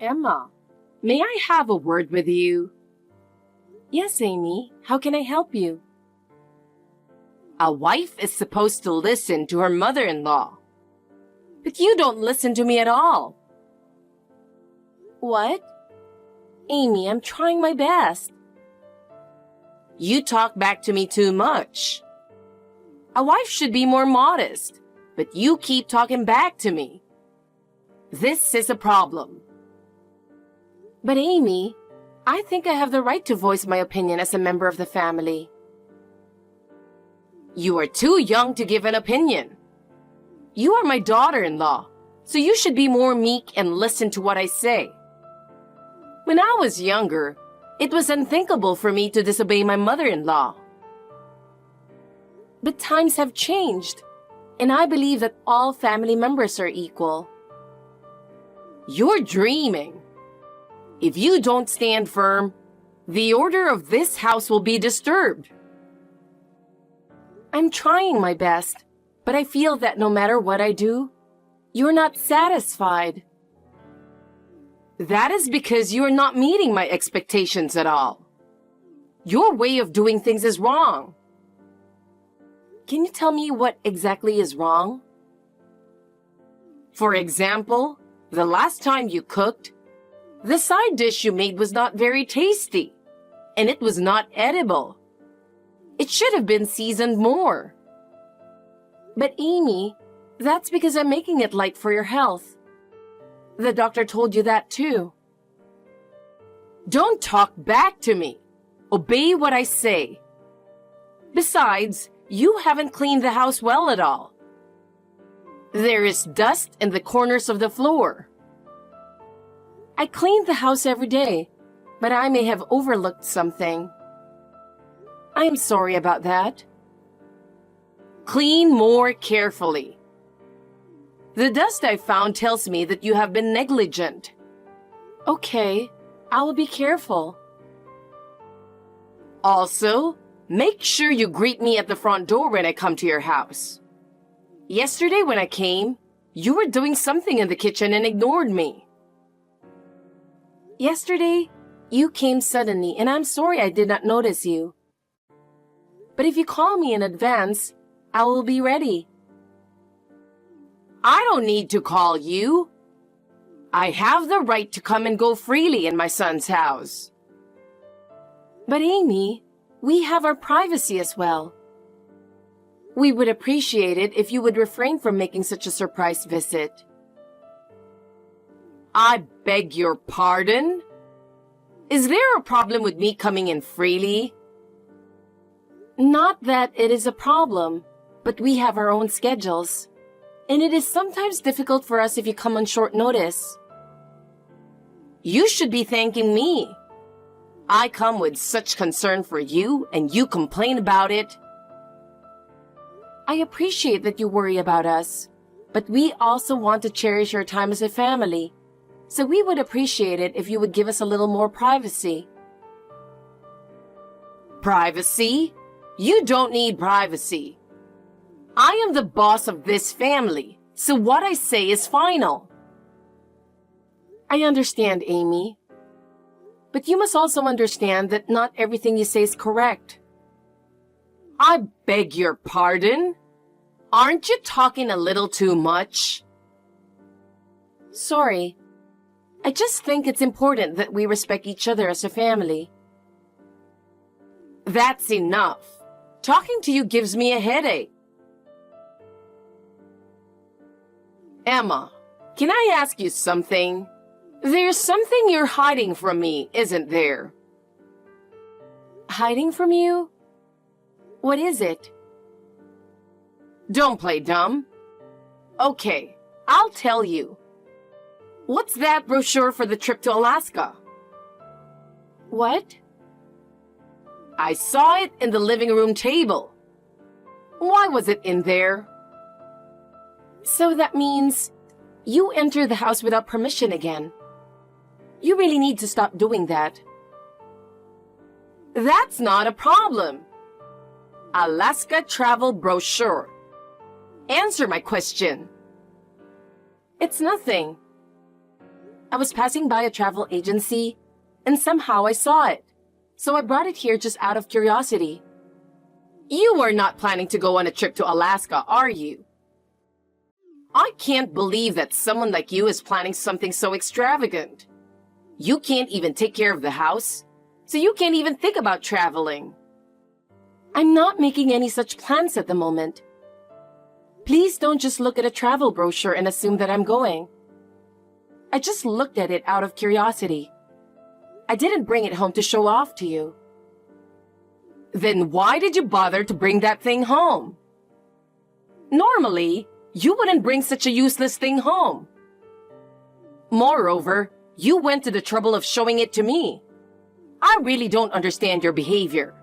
Emma, may I have a word with you? Yes, Amy. How can I help you? A wife is supposed to listen to her mother-in-law. But you don't listen to me at all. What? Amy, I'm trying my best. You talk back to me too much. A wife should be more modest, but you keep talking back to me. This is a problem. But Amy, I think I have the right to voice my opinion as a member of the family. You are too young to give an opinion. You are my daughter-in-law, so you should be more meek and listen to what I say. When I was younger, it was unthinkable for me to disobey my mother-in-law. But times have changed, and I believe that all family members are equal. You're dreaming. If you don't stand firm, the order of this house will be disturbed. I'm trying my best, but I feel that no matter what I do, you're not satisfied. That is because you are not meeting my expectations at all. Your way of doing things is wrong. Can you tell me what exactly is wrong? For example, the last time you cooked, the side dish you made was not very tasty, and it was not edible. It should have been seasoned more. But Amy, that's because I'm making it light for your health. The doctor told you that too. Don't talk back to me. Obey what I say. Besides, you haven't cleaned the house well at all. There is dust in the corners of the floor. I clean the house every day, but I may have overlooked something. I am sorry about that. Clean more carefully. The dust I found tells me that you have been negligent. Okay, I will be careful. Also, make sure you greet me at the front door when I come to your house. Yesterday when I came, you were doing something in the kitchen and ignored me. Yesterday, you came suddenly, and I'm sorry I did not notice you. But if you call me in advance, I will be ready. I don't need to call you. I have the right to come and go freely in my son's house. But Amy, we have our privacy as well. We would appreciate it if you would refrain from making such a surprise visit. I beg your pardon? Is there a problem with me coming in freely? Not that it is a problem, but we have our own schedules. And it is sometimes difficult for us if you come on short notice. You should be thanking me. I come with such concern for you, and you complain about it. I appreciate that you worry about us, but we also want to cherish your time as a family. So we would appreciate it if you would give us a little more privacy. Privacy? You don't need privacy. I am the boss of this family, so what I say is final. I understand, Amy. But you must also understand that not everything you say is correct. I beg your pardon? Aren't you talking a little too much? Sorry. I just think it's important that we respect each other as a family. That's enough. Talking to you gives me a headache. Emma, can I ask you something? There's something you're hiding from me, isn't there? Hiding from you? What is it? Don't play dumb. Okay, I'll tell you. What's that brochure for the trip to Alaska? What? I saw it in the living room table. Why was it in there? So that means you entered the house without permission again. You really need to stop doing that. That's not a problem. Alaska travel brochure. Answer my question. It's nothing. I was passing by a travel agency, and somehow I saw it. So I brought it here just out of curiosity. You are not planning to go on a trip to Alaska, are you? I can't believe that someone like you is planning something so extravagant. You can't even take care of the house, so you can't even think about traveling. I'm not making any such plans at the moment. Please don't just look at a travel brochure and assume that I'm going. I just looked at it out of curiosity. I didn't bring it home to show off to you. Then why did you bother to bring that thing home? Normally, you wouldn't bring such a useless thing home. Moreover, you went to the trouble of showing it to me. I really don't understand your behavior.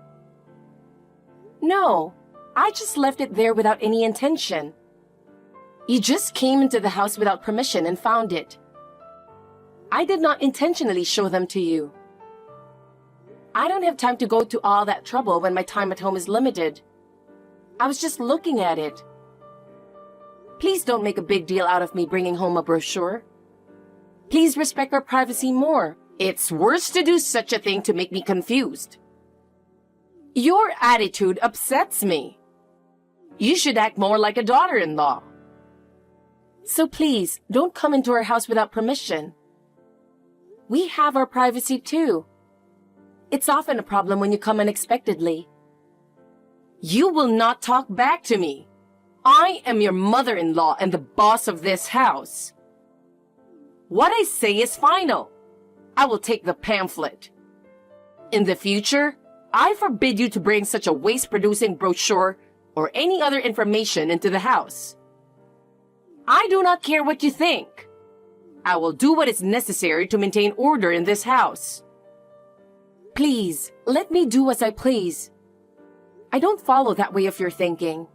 No, I just left it there without any intention. You just came into the house without permission and found it. I did not intentionally show them to you. I don't have time to go to all that trouble when my time at home is limited. I was just looking at it. Please don't make a big deal out of me bringing home a brochure. Please respect our privacy more. It's worse to do such a thing to make me confused. Your attitude upsets me. You should act more like a daughter-in-law. So please, don't come into our house without permission. We have our privacy too. It's often a problem when you come unexpectedly. You will not talk back to me. I am your mother-in-law and the boss of this house. What I say is final. I will take the pamphlet. In the future, I forbid you to bring such a waste-producing brochure or any other information into the house. I do not care what you think. I will do what is necessary to maintain order in this house. Please, let me do as I please. I don't follow that way of your thinking,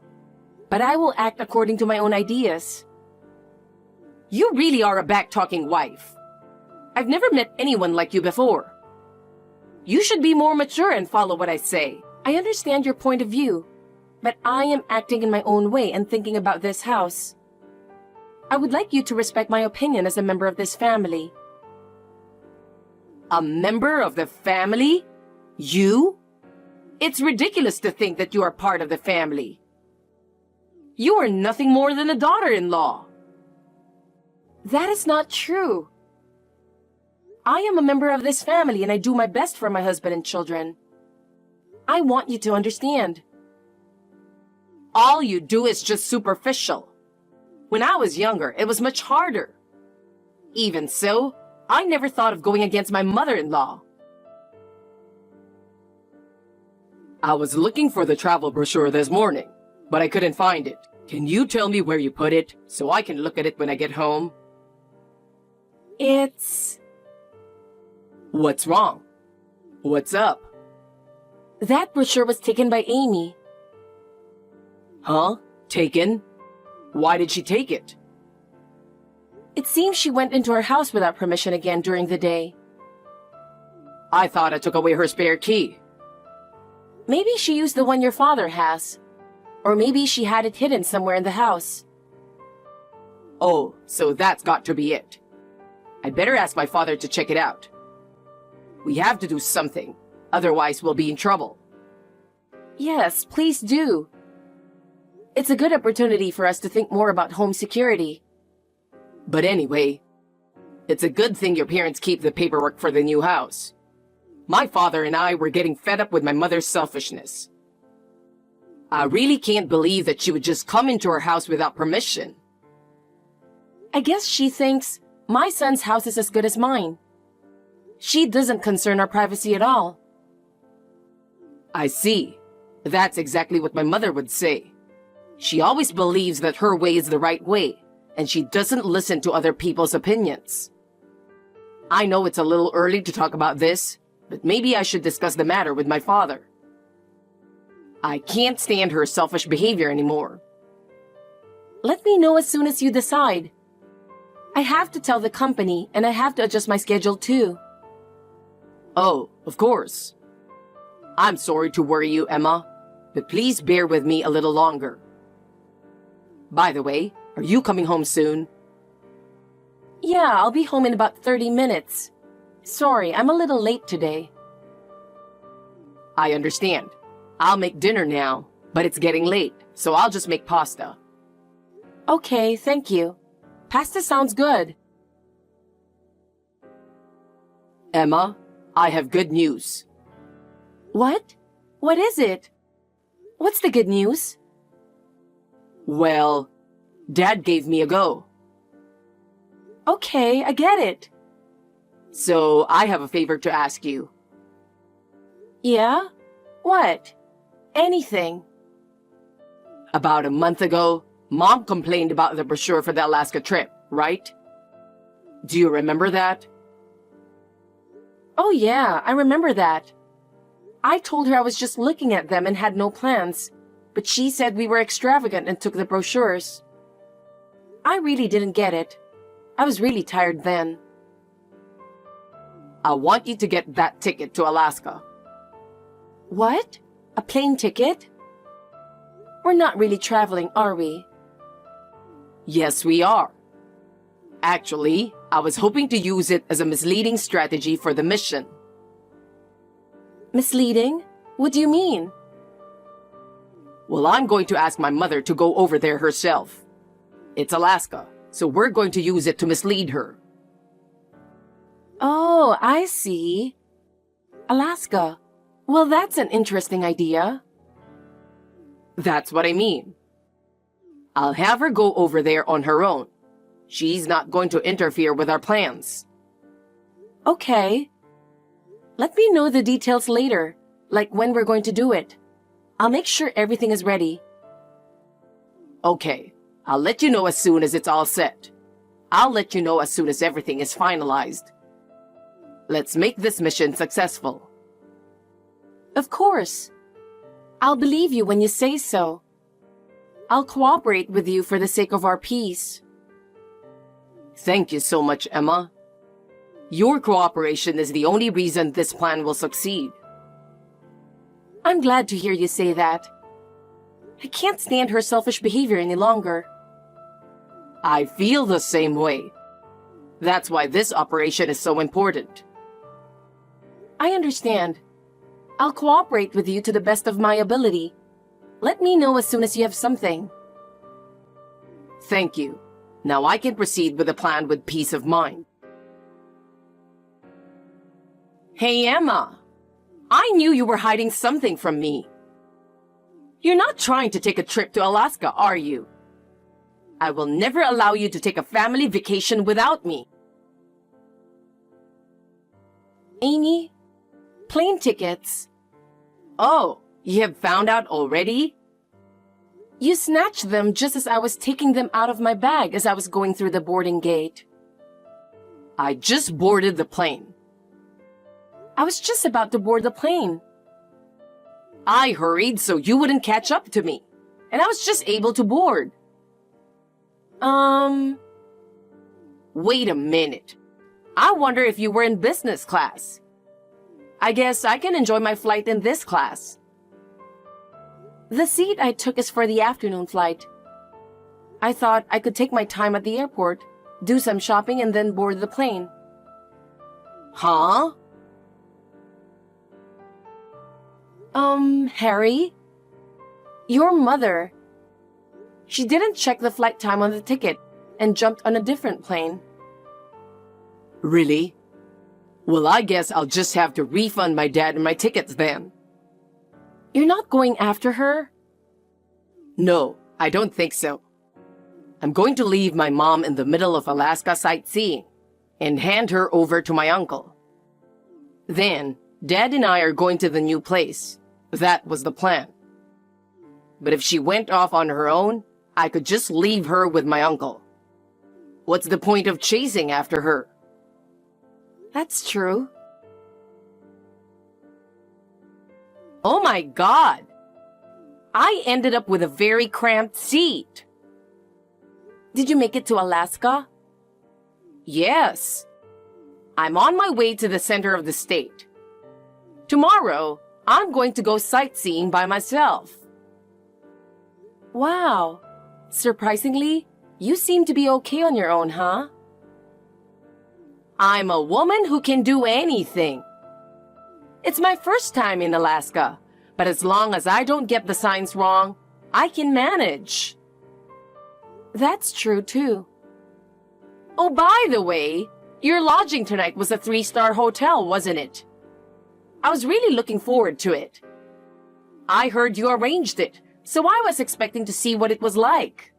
but I will act according to my own ideas. You really are a back-talking wife. I've never met anyone like you before. You should be more mature and follow what I say. I understand your point of view, but I am acting in my own way and thinking about this house. I would like you to respect my opinion as a member of this family. A member of the family? You? It's ridiculous to think that you are part of the family. You are nothing more than a daughter-in-law. That is not true. I am a member of this family and I do my best for my husband and children. I want you to understand. All you do is just superficial. When I was younger, it was much harder. Even so, I never thought of going against my mother-in-law. I was looking for the travel brochure this morning, but I couldn't find it. Can you tell me where you put it so I can look at it when I get home? What's wrong? What's up? That brochure was taken by Amy. Huh? Taken? Why did she take it? It seems she went into her house without permission again during the day. I thought I took away her spare key. Maybe she used the one your father has. Or maybe she had it hidden somewhere in the house. Oh, so that's got to be it. I'd better ask my father to check it out. We have to do something, otherwise we'll be in trouble. Yes, please do. It's a good opportunity for us to think more about home security. But anyway, it's a good thing your parents keep the paperwork for the new house. My father and I were getting fed up with my mother's selfishness. I really can't believe that she would just come into our house without permission. I guess she thinks my son's house is as good as mine. She doesn't concern our privacy at all. I see. That's exactly what my mother would say. She always believes that her way is the right way, and she doesn't listen to other people's opinions. I know it's a little early to talk about this, but maybe I should discuss the matter with my father. I can't stand her selfish behavior anymore. Let me know as soon as you decide. I have to tell the company, and I have to adjust my schedule too. Oh, of course. I'm sorry to worry you, Emma, but please bear with me a little longer. By the way, are you coming home soon? Yeah, I'll be home in about 30 minutes. Sorry, I'm a little late today. I understand. I'll make dinner now, but it's getting late, so I'll just make pasta. Okay, thank you. Pasta sounds good. Emma, I have good news. What? What is it? What's the good news? Well, Dad gave me a go. Okay, I get it. So I have a favor to ask you. Yeah? What? Anything. About a month ago, Mom complained about the brochure for the Alaska trip, right? Do you remember that? Oh yeah, I remember that. I told her I was just looking at them and had no plans, but she said we were extravagant and took the brochures. I really didn't get it. I was really tired then. I want you to get that ticket to Alaska. What? A plane ticket? We're not really traveling, are we? Yes, we are. Actually, I was hoping to use it as a misleading strategy for the mission. Misleading? What do you mean? Well, I'm going to ask my mother to go over there herself. It's Alaska, so we're going to use it to mislead her. Oh, I see. Alaska. Well, that's an interesting idea. That's what I mean. I'll have her go over there on her own. She's not going to interfere with our plans. Okay. Let me know the details later, like when we're going to do it. I'll make sure everything is ready. Okay, I'll let you know as soon as it's all set. I'll let you know as soon as everything is finalized. Let's make this mission successful. Of course. I'll believe you when you say so. I'll cooperate with you for the sake of our peace. Thank you so much, Emma. Your cooperation is the only reason this plan will succeed. I'm glad to hear you say that. I can't stand her selfish behavior any longer. I feel the same way. That's why this operation is so important. I understand. I'll cooperate with you to the best of my ability. Let me know as soon as you have something. Thank you. Now I can proceed with the plan with peace of mind. Hey, Emma. I knew you were hiding something from me. You're not trying to take a trip to Alaska, are you? I will never allow you to take a family vacation without me. Amy, plane tickets. Oh, you have found out already? You snatched them just as I was taking them out of my bag as I was going through the boarding gate. I just boarded the plane. I was just about to board the plane. I hurried so you wouldn't catch up to me, and I was just able to board. Wait a minute. I wonder if you were in business class. I guess I can enjoy my flight in this class. The seat I took is for the afternoon flight. I thought I could take my time at the airport, do some shopping, and then board the plane. Huh? Harry? Your mother. She didn't check the flight time on the ticket and jumped on a different plane. Really? Well, I guess I'll just have to refund my dad and my tickets then. You're not going after her? No, I don't think so. I'm going to leave my mom in the middle of Alaska sightseeing and hand her over to my uncle. Then, Dad and I are going to the new place. That was the plan. But if she went off on her own, I could just leave her with my uncle. What's the point of chasing after her? That's true. Oh my God! I ended up with a very cramped seat. Did you make it to Alaska? Yes. I'm on my way to the center of the state. Tomorrow, I'm going to go sightseeing by myself. Wow. Surprisingly, you seem to be okay on your own, huh? I'm a woman who can do anything. It's my first time in Alaska, but as long as I don't get the signs wrong, I can manage. That's true too. Oh, by the way, your lodging tonight was a 3-star hotel, wasn't it? I was really looking forward to it. I heard you arranged it, so I was expecting to see what it was like.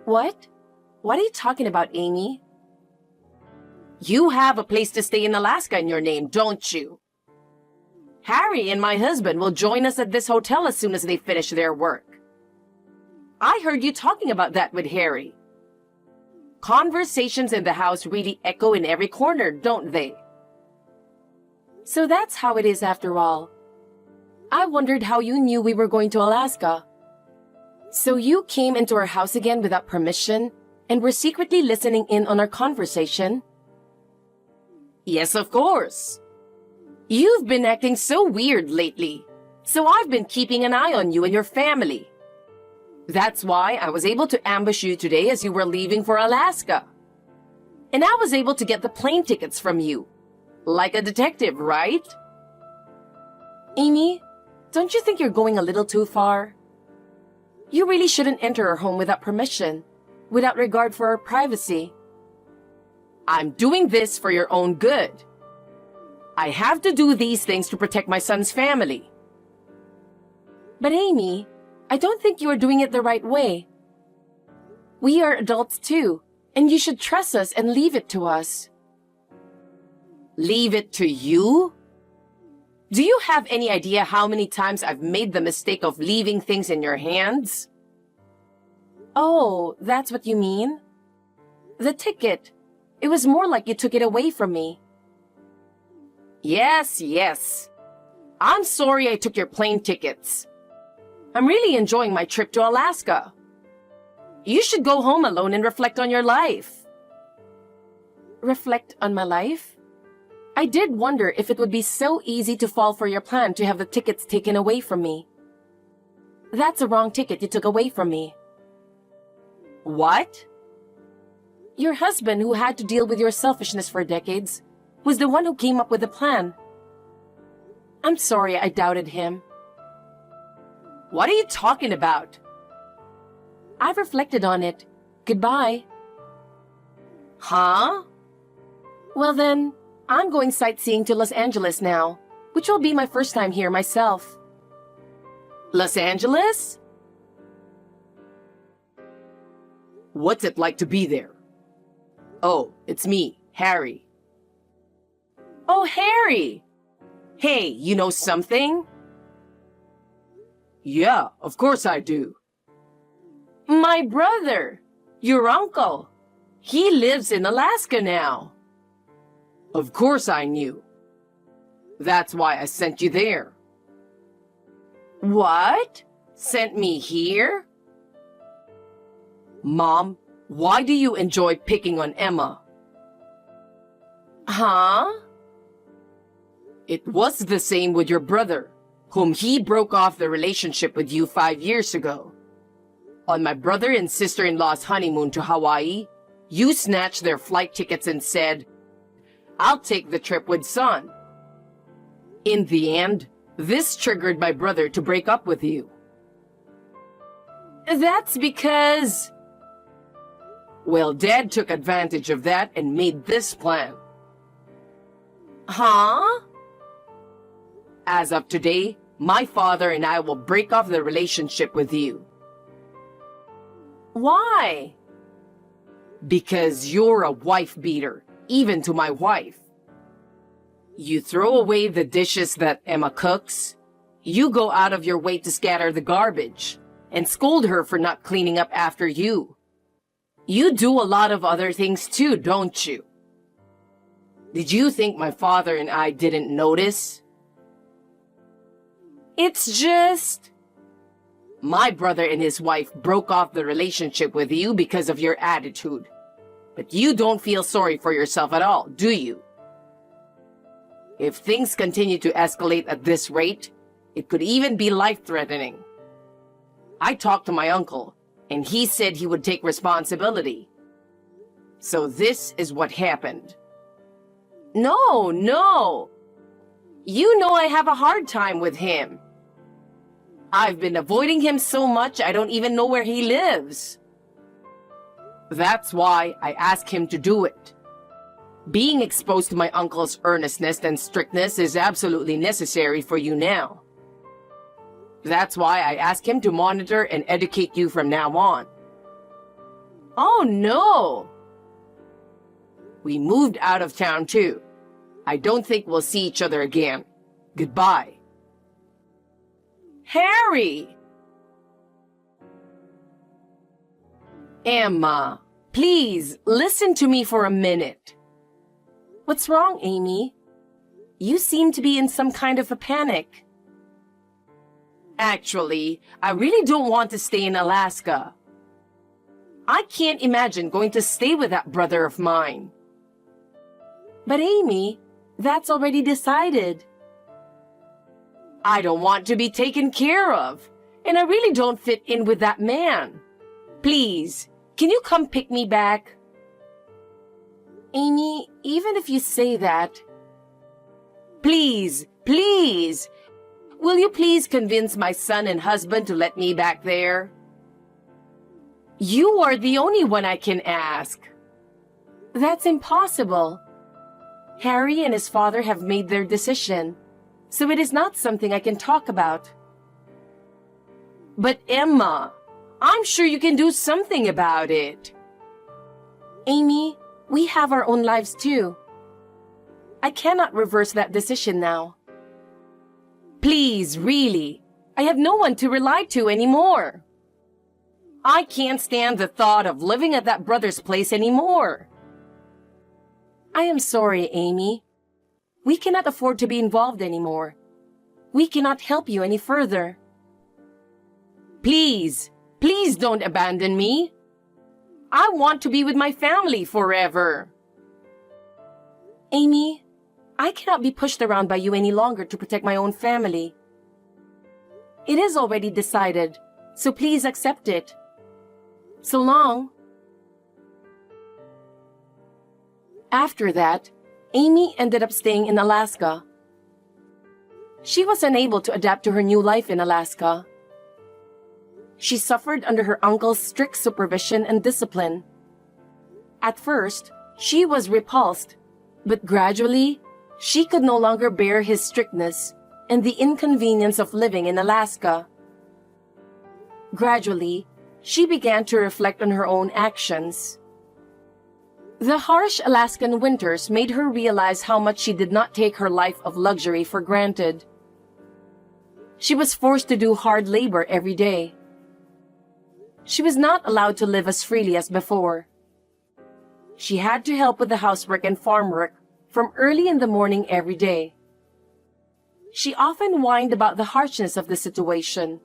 What? What are you talking about, Amy? You have a place to stay in Alaska in your name, don't you? Harry and my husband will join us at this hotel as soon as they finish their work. I heard you talking about that with Harry. Conversations in the house really echo in every corner, don't they? So that's how it is after all. I wondered how you knew we were going to Alaska. So you came into our house again without permission and were secretly listening in on our conversation? Yes, of course. You've been acting so weird lately, so I've been keeping an eye on you and your family. That's why I was able to ambush you today as you were leaving for Alaska. And I was able to get the plane tickets from you. Like a detective, right? Amy, don't you think you're going a little too far? You really shouldn't enter our home without permission, without regard for our privacy. I'm doing this for your own good. I have to do these things to protect my son's family. But Amy, I don't think you are doing it the right way. We are adults too, and you should trust us and leave it to us. Leave it to you? Do you have any idea how many times I've made the mistake of leaving things in your hands? Oh, that's what you mean? The ticket. It was more like you took it away from me. Yes. I'm sorry I took your plane tickets. I'm really enjoying my trip to Alaska. You should go home alone and reflect on your life. Reflect on my life? I did wonder if it would be so easy to fall for your plan to have the tickets taken away from me. That's a wrong ticket you took away from me. What? Your husband, who had to deal with your selfishness for decades, was the one who came up with the plan. I'm sorry I doubted him. What are you talking about? I've reflected on it. Goodbye. Huh? Well then, I'm going sightseeing to Los Angeles now, which will be my first time here myself. Los Angeles? What's it like to be there? Oh, it's me, Harry. Oh, Harry! Hey, you know something? Yeah, of course I do. My brother, your uncle, he lives in Alaska now. Of course I knew. That's why I sent you there. What? Sent me here? Mom, why do you enjoy picking on Emma? Huh? It was the same with your brother, whom he broke off the relationship with you 5 years ago. On my brother and sister-in-law's honeymoon to Hawaii, you snatched their flight tickets and said, "I'll take the trip with son." In the end, this triggered my brother to break up with you. That's because... Well, Dad took advantage of that and made this plan. Huh? As of today, my father and I will break off the relationship with you. Why? Because you're a wife beater, even to my wife. You throw away the dishes that Emma cooks. You go out of your way to scatter the garbage and scold her for not cleaning up after you. You do a lot of other things too, don't you? Did you think my father and I didn't notice? It's just... My brother and his wife broke off the relationship with you because of your attitude. But you don't feel sorry for yourself at all, do you? If things continue to escalate at this rate, it could even be life-threatening. I talked to my uncle, and he said he would take responsibility. So this is what happened. No, no. You know I have a hard time with him. I've been avoiding him so much I don't even know where he lives. That's why I asked him to do it. Being exposed to my uncle's earnestness and strictness is absolutely necessary for you now. That's why I asked him to monitor and educate you from now on. Oh no! We moved out of town too. I don't think we'll see each other again. Goodbye. Harry! Emma, please listen to me for a minute. What's wrong, Amy? You seem to be in some kind of a panic. Actually, I really don't want to stay in Alaska. I can't imagine going to stay with that brother of mine. But Amy, that's already decided. I don't want to be taken care of, and I really don't fit in with that man. Please, can you come pick me back? Amy, even if you say that... Please, please! Will you please convince my son and husband to let me back there? You are the only one I can ask. That's impossible. Harry and his father have made their decision, so it is not something I can talk about. But Emma, I'm sure you can do something about it. Amy, we have our own lives too. I cannot reverse that decision now. Please, really, I have no one to rely to anymore. I can't stand the thought of living at that brother's place anymore. I am sorry, Amy. We cannot afford to be involved anymore. We cannot help you any further. Please, please don't abandon me. I want to be with my family forever. Amy, I cannot be pushed around by you any longer to protect my own family. It is already decided, so please accept it. So long. After that, Amy ended up staying in Alaska. She was unable to adapt to her new life in Alaska. She suffered under her uncle's strict supervision and discipline. At first, she was repulsed, but gradually, she could no longer bear his strictness and the inconvenience of living in Alaska. Gradually, she began to reflect on her own actions. The harsh Alaskan winters made her realize how much she did not take her life of luxury for granted. She was forced to do hard labor every day. She was not allowed to live as freely as before. She had to help with the housework and farm work from early in the morning every day. She often whined about the harshness of the situation,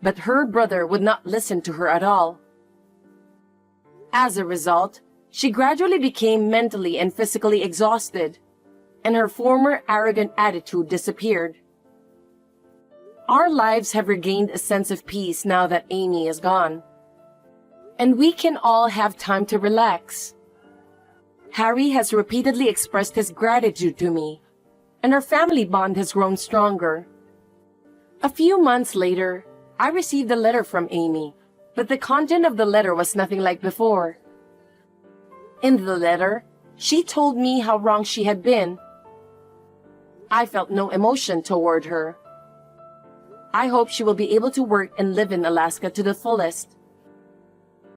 but her brother would not listen to her at all. As a result, she gradually became mentally and physically exhausted, and her former arrogant attitude disappeared. Our lives have regained a sense of peace now that Amy is gone, and we can all have time to relax. Harry has repeatedly expressed his gratitude to me, and our family bond has grown stronger. A few months later, I received a letter from Amy, but the content of the letter was nothing like before. In the letter, she told me how wrong she had been. I felt no emotion toward her. I hope she will be able to work and live in Alaska to the fullest.